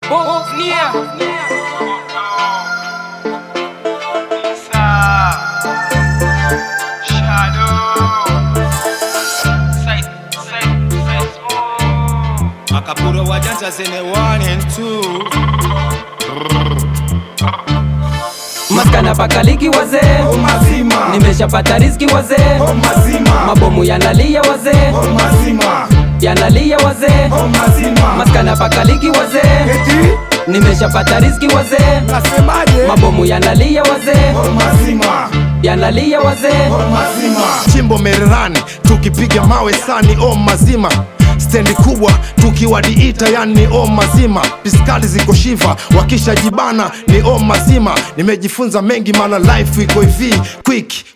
Bosnia. Akapura wajanja zene 1 and 2. Maskana pakaliki wazee, nimeshapata riziki wazee, mabomu yanalia wazee, yanalia wazee, maskana pakaliki wazee, nimeshapata riziki wazee, mabomu yanalia wazee, yanalia wazee. Chimbo mererani, tukipiga mawe sani mazima. Stendi kubwa tukiwadiita yani mazima. Piskali ziko shiva wakisha jibana ni mazima. Nimejifunza mengi mana life iko hivi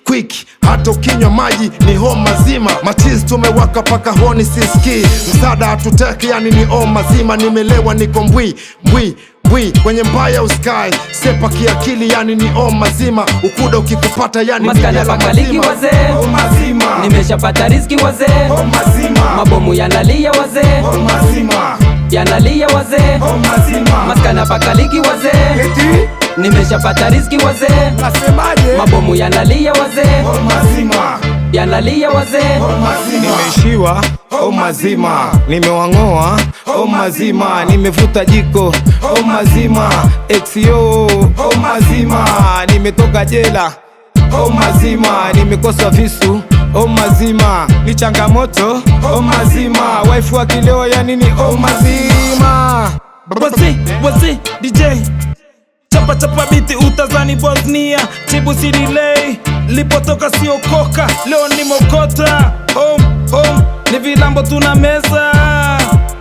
quick hata ukinywa maji ni mazima. Machizi tumewaka paka honi siski. Msada hatuteki yani ni mazima. Nimelewa niko mbwi kwenye mbaya uskai. Sepa kiakili yani ni mazima. Ukuda ukikupata yani maskana pakaliki wazee, nimeshapata riziki wazee, mabomu yanalia wazee, yanalia wazee, maskana pakaliki wazee, nimeshapata riziki wazee, mabomu yanalia wazee, yanalia wazee. Nimeishiwa mazima, nimewang'oa mazima, nimevuta jiko mazima, XO mazima, nimetoka jela mazima, nimekosa visu mazima, ni changamoto mazima, wife wa kileo yani ni mazima. Wazi DJ chapa biti utazani Bosnia, tibu si delay, lipotoka sio koka, leo ni mokota. Home ni vilambo tuna meza,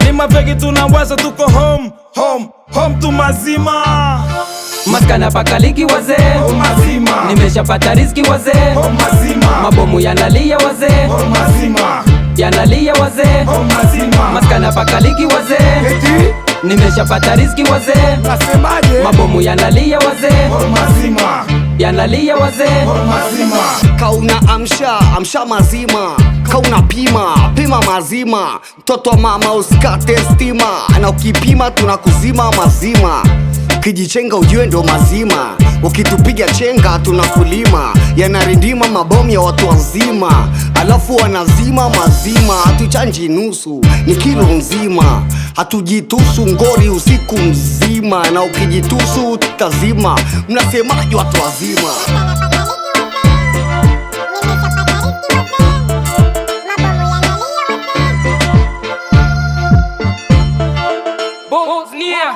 ni mavegi tunawaza, tuko home tu mazima. Maskana pakaliki wazee, nimeshapata riziki wazee, mabomu yanalia wazee, yanalia wazee, maskana pakaliki wazee, nimeshapata riziki wazee, mabomu yanalia wazee, yanalia wazee. Kauna amsha mazima, kauna pima mazima. Mtoto wa mama usikate stima, na ukipima tunakuzima mazima. Ukijichenga ujue ndo mazima, ukitupiga chenga tunakulima. Yanarindima mabomu ya watu wazima, alafu wanazima mazima. Hatuchanji nusu, ni kilo nzima. Hatujitusu ngori usiku mzima, na ukijitusu tutazima. Mnasemaje watu wazima? Bosnia.